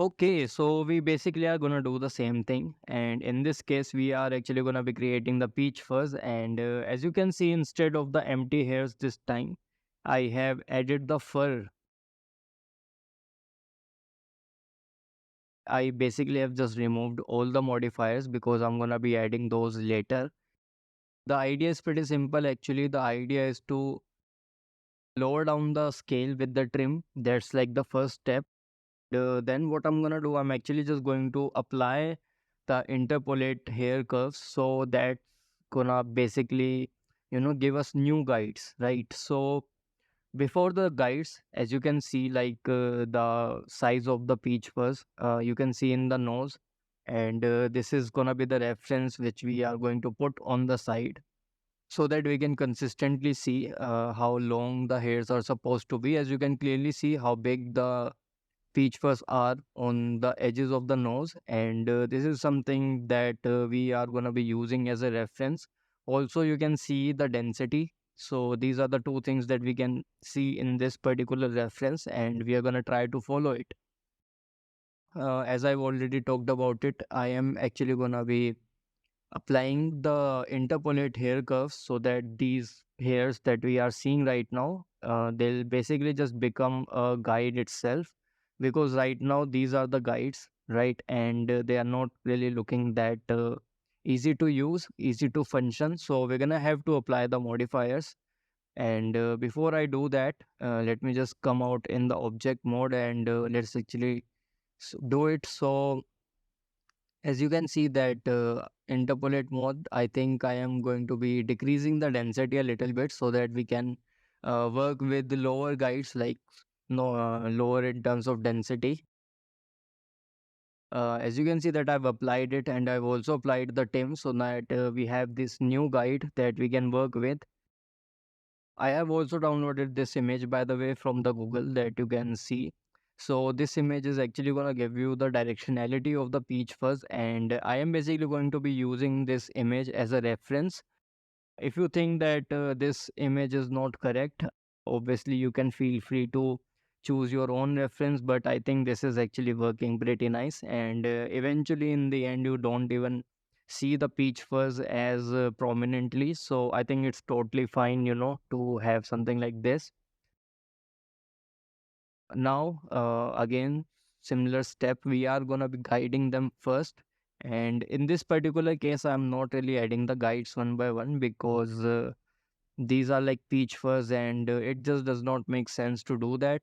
Okay, so we basically are gonna do the same thing, and in this case, we are actually gonna be creating the peach fuzz. And as you can see, instead of the empty hairs this time, I have added the fur. I basically have just removed all the modifiers because I'm gonna be adding those later. The idea is pretty simple actually. The idea is to lower down the scale with the trim. That's like the first step. Then what I'm gonna do, I'm actually just going to apply the interpolate hair curves, so that's gonna basically give us new guides, right? So before the guides, as you can see, like the size of the peach fuzz, you can see in the nose, and this is gonna be the reference which we are going to put on the side so that we can consistently see how long the hairs are supposed to be. As you can clearly see how big the peach fuzz are on the edges of the nose, and this is something that we are going to be using as a reference. Also, you can see the density. So these are the two things that we can see in this particular reference, and we are going to try to follow it. As I've already talked about it, I am actually going to be applying the interpolate hair curves so that these hairs that we are seeing right now, they'll basically just become a guide itself, because right now these are the guides, right? And they are not really looking that easy to use, easy to function, so we're gonna have to apply the modifiers. And before I do that, let me just come out in the object mode, and let's actually do it. So as you can see that interpolate mode, I think I am going to be decreasing the density a little bit so that we can work with the lower guides, like no lower in terms of density. As you can see that I've applied it, and I've also applied the TIM so that we have this new guide that we can work with. I have also downloaded this image, by the way, from the Google that you can see. So this image is actually going to give you the directionality of the peach fuzz, and I am basically going to be using this image as a reference. If you think that this image is not correct, obviously you can feel free to choose your own reference, but I think this is actually working pretty nice. And eventually, in the end, you don't even see the peach fuzz as prominently. So I think it's totally fine, to have something like this. Now, again, similar step, we are going to be guiding them first. And in this particular case, I'm not really adding the guides one by one because these are like peach fuzz, and it just does not make sense to do that.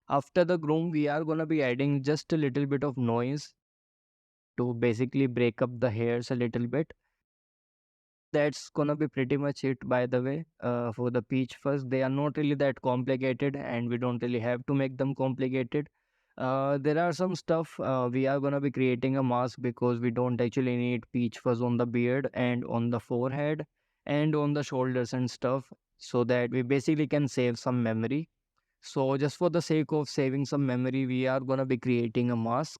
After the groom, we are going to be adding just a little bit of noise to basically break up the hairs a little bit. That's going to be pretty much it, by the way. For the peach fuzz, they are not really that complicated, and we don't really have to make them complicated. There are some stuff we are going to be creating a mask because we don't actually need peach fuzz on the beard and on the forehead and on the shoulders and stuff, so that we basically can save some memory. So just for the sake of saving some memory, we are going to be creating a mask.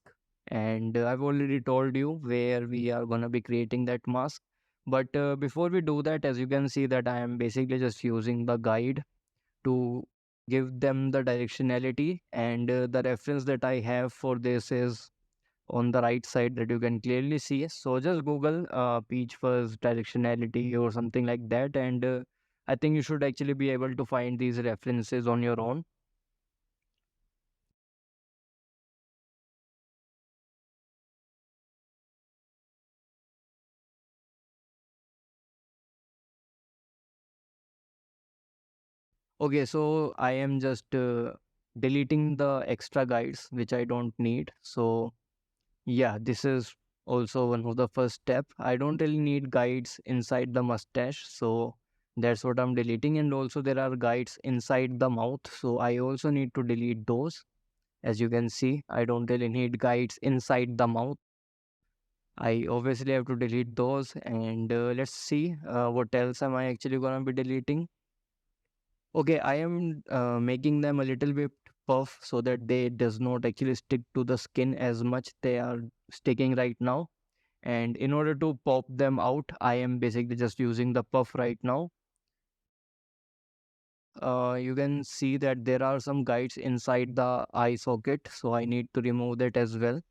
And I've already told you where we are going to be creating that mask. But before we do that, as you can see that I am basically just using the guide to give them the directionality. And the reference that I have for this is on the right side that you can clearly see. So just Google peach fuzz directionality or something like that. And I think you should actually be able to find these references on your own. Okay, so I am just deleting the extra guides which I don't need. So yeah, this is also one of the first step. I don't really need guides inside the mustache, so that's what I'm deleting. And also there are guides inside the mouth, so I also need to delete those. As you can see, I don't really need guides inside the mouth. I obviously have to delete those. And let's see what else am I actually gonna be deleting. Okay, I am making them a little bit puff so that they does not actually stick to the skin as much they are sticking right now. And in order to pop them out, I am basically just using the puff right now. You can see that there are some guides inside the eye socket, so I need to remove that as well.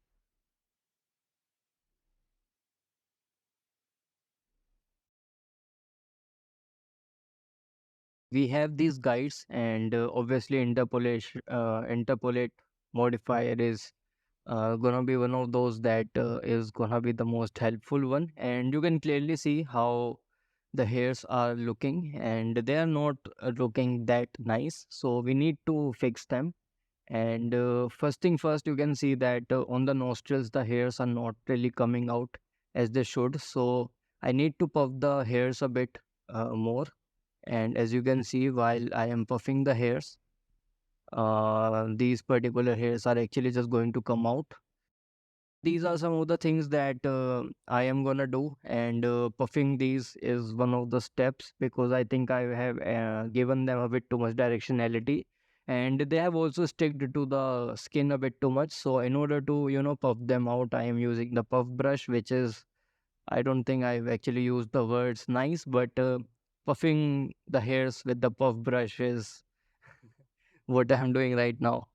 We have these guides, and obviously interpolate modifier is gonna be one of those that is gonna be the most helpful one. And you can clearly see how the hairs are looking, and they are not looking that nice, so we need to fix them. And first thing first, you can see that on the nostrils the hairs are not really coming out as they should, so I need to puff the hairs a bit more. And as you can see, while I am puffing the hairs, these particular hairs are actually just going to come out. These are some of the things that I am gonna do, and puffing these is one of the steps, because I think I have given them a bit too much directionality, and they have also sticked to the skin a bit too much. So in order to puff them out, I am using the puff brush, which is, I don't think I've actually used the words nice, but puffing the hairs with the puff brush is what I'm doing right now.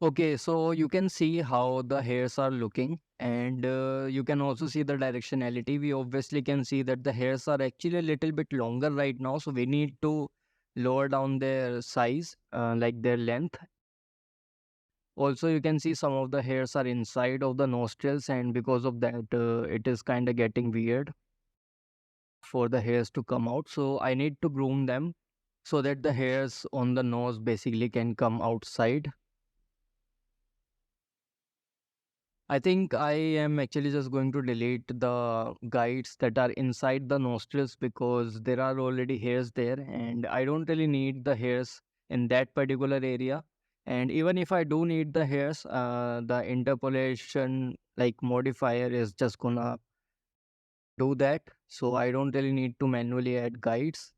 Okay, so you can see how the hairs are looking, and you can also see the directionality. We obviously can see that the hairs are actually a little bit longer right now, so we need to lower down their size, like their length. Also, you can see some of the hairs are inside of the nostrils, and because of that, it is kind of getting weird for the hairs to come out. So I need to groom them so that the hairs on the nose basically can come outside. I think I am actually just going to delete the guides that are inside the nostrils, because there are already hairs there and I don't really need the hairs in that particular area. And even if I do need the hairs, the interpolation like modifier is just gonna do that. So I don't really need to manually add guides.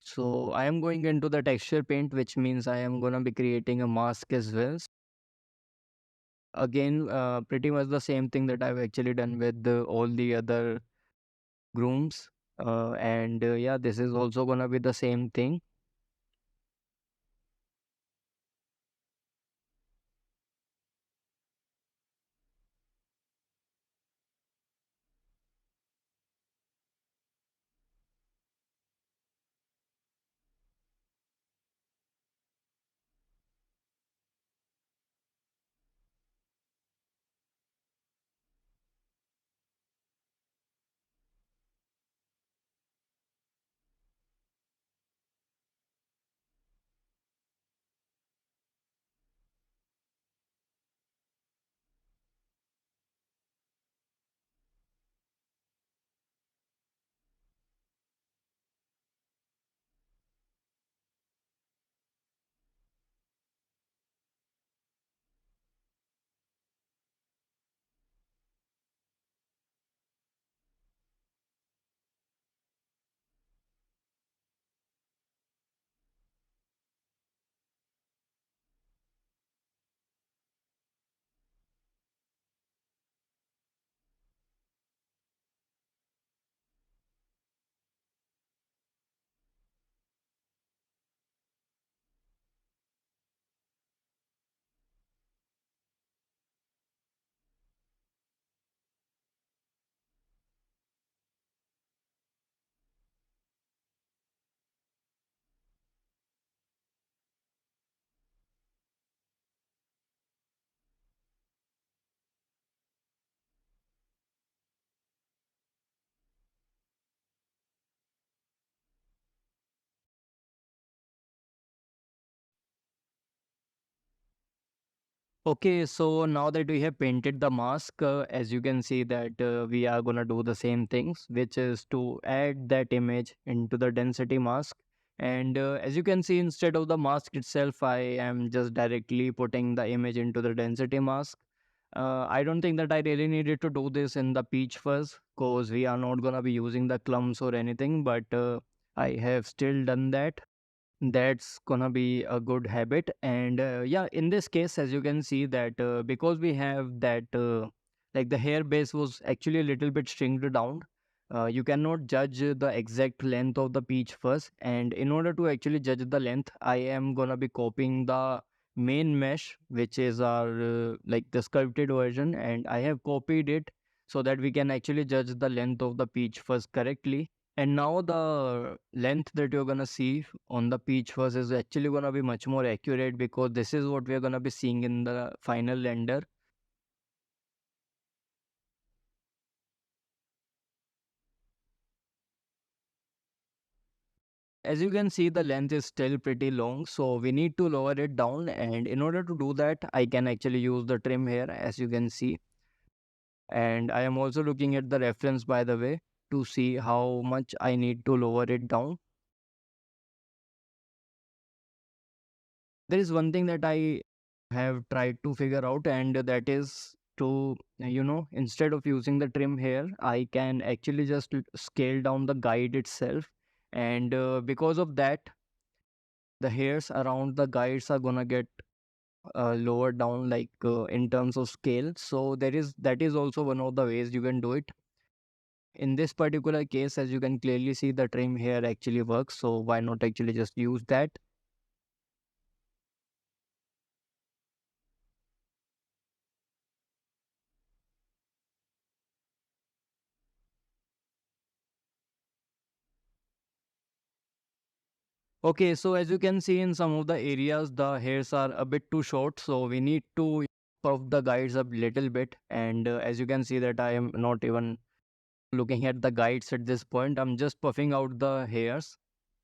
So I am going into the texture paint, which means I am gonna be creating a mask as well. Again, pretty much the same thing that I've actually done with all the other grooms. And yeah, this is also gonna be the same thing. Okay, so now that we have painted the mask, as you can see that we are gonna do the same things, which is to add that image into the density mask. And as you can see, instead of the mask itself, I am just directly putting the image into the density mask. I don't think that I really needed to do this in the peach fuzz because we are not gonna be using the clumps or anything, but I have still done that. That's gonna be a good habit. And yeah, in this case, as you can see that because we have that like the hair base was actually a little bit shrinked down, you cannot judge the exact length of the peach first. And in order to actually judge the length, I am gonna be copying the main mesh, which is our like the sculpted version, and I have copied it so that we can actually judge the length of the peach first correctly. And now the length that you're gonna see on the peach fuzz is actually gonna be much more accurate because this is what we're gonna be seeing in the final render. As you can see, the length is still pretty long, so we need to lower it down. And in order to do that, I can actually use the trim here, as you can see. And I am also looking at the reference, by the way, to see how much I need to lower it down. There is one thing that I have tried to figure out, and that is to, instead of using the trim here, I can actually just scale down the guide itself. And because of that, the hairs around the guides are gonna get lowered down, like in terms of scale. So that is also one of the ways you can do it. In this particular case, as you can clearly see, the trim here actually works. So why not actually just use that? Okay, so as you can see in some of the areas, the hairs are a bit too short, so we need to puff the guides up little bit. And as you can see that I am not even looking at the guides at this point, I'm just puffing out the hairs.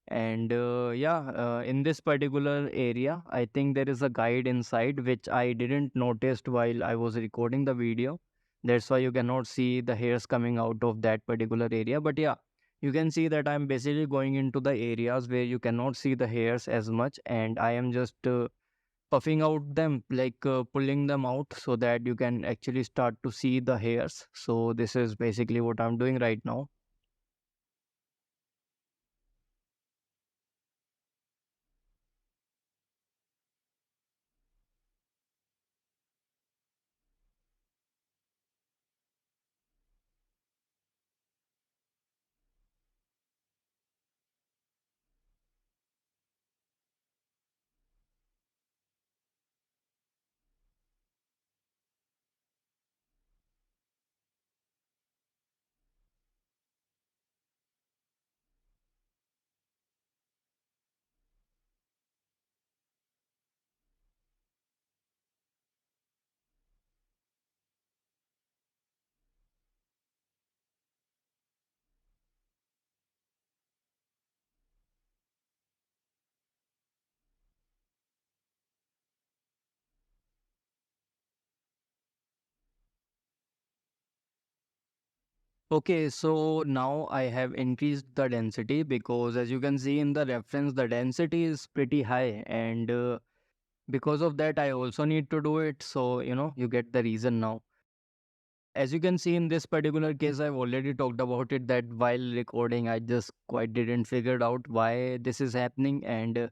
And yeah, in this particular area, I think there is a guide inside which I didn't notice while I was recording the video. That's why you cannot see the hairs coming out of that particular area. But yeah, you can see that I'm basically going into the areas where you cannot see the hairs as much, and I am just puffing out them, like pulling them out so that you can actually start to see the hairs. So this is basically what I'm doing right now. Okay, so now I have increased the density because as you can see in the reference, the density is pretty high. And because of that, I also need to do it. So, you get the reason now. As you can see in this particular case, I've already talked about it that while recording, I just quite didn't figure out why this is happening. And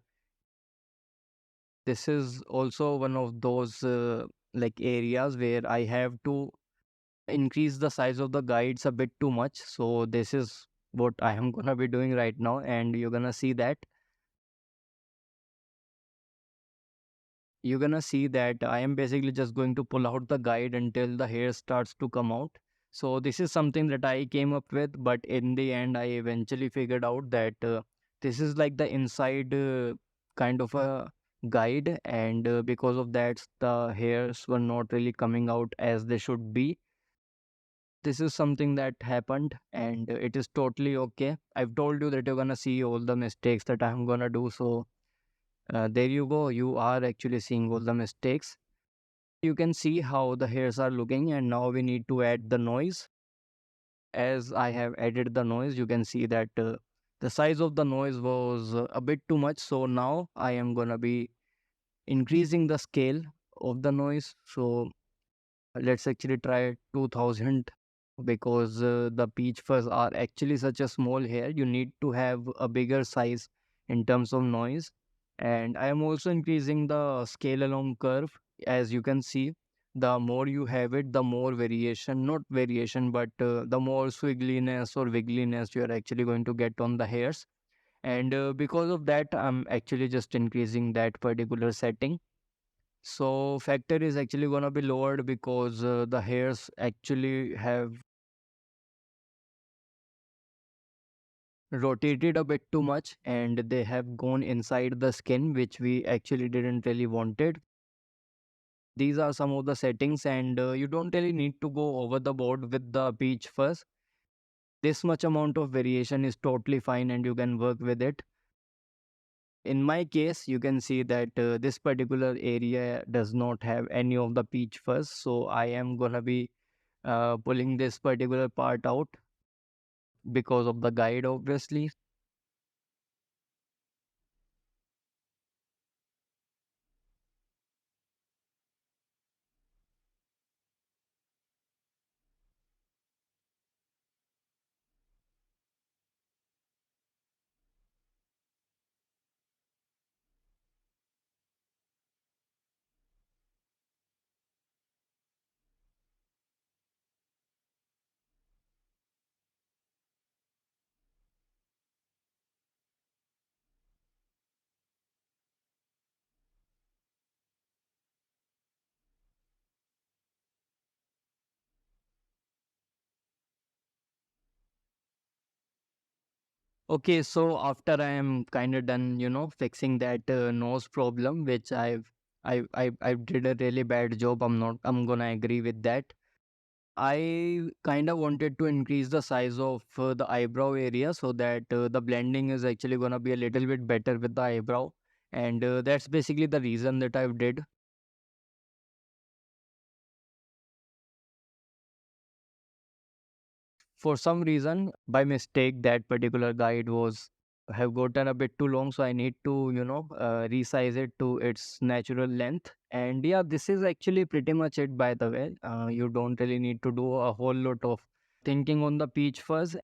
this is also one of those like areas where I have to increase the size of the guides a bit too much. So this is what I am gonna be doing right now, and you're gonna see that I am basically just going to pull out the guide until the hair starts to come out. So this is something that I came up with, but in the end, I eventually figured out that this is like the inside kind of a guide, and because of that, the hairs were not really coming out as they should be. This is something that happened, and it is totally okay. I've told you that you're gonna see all the mistakes that I'm gonna do, so there you go. You are actually seeing all the mistakes. You can see how the hairs are looking, and now we need to add the noise. As I have added the noise, you can see that the size of the noise was a bit too much. So now I am gonna be increasing the scale of the noise. So let's actually try 2000, because the peach fuzz are actually such a small hair. You need to have a bigger size in terms of noise. And I am also increasing the scale along curve. As you can see, the more you have it, the more variation, not variation, but the more squiggliness or wiggliness you are actually going to get on the hairs. And because of that, I'm actually just increasing that particular setting. So factor is actually gonna be lowered because the hairs actually have rotated a bit too much, and they have gone inside the skin, which we actually didn't really wanted. These are some of the settings, and you don't really need to go over the board with the peach fuzz. This much amount of variation is totally fine, and you can work with it. In my case, you can see that this particular area does not have any of the peach fuzz, so I am gonna be pulling this particular part out because of the guide, obviously. Okay, so after I am kind of done, fixing that nose problem, which I did a really bad job. I'm gonna agree with that. I kind of wanted to increase the size of the eyebrow area so that the blending is actually gonna be a little bit better with the eyebrow, and that's basically the reason that I did. For some reason, by mistake, that particular guide was have gotten a bit too long, so I need to resize it to its natural length. And yeah, this is actually pretty much it, by the way. You don't really need to do a whole lot of thinking on the peach fuzz.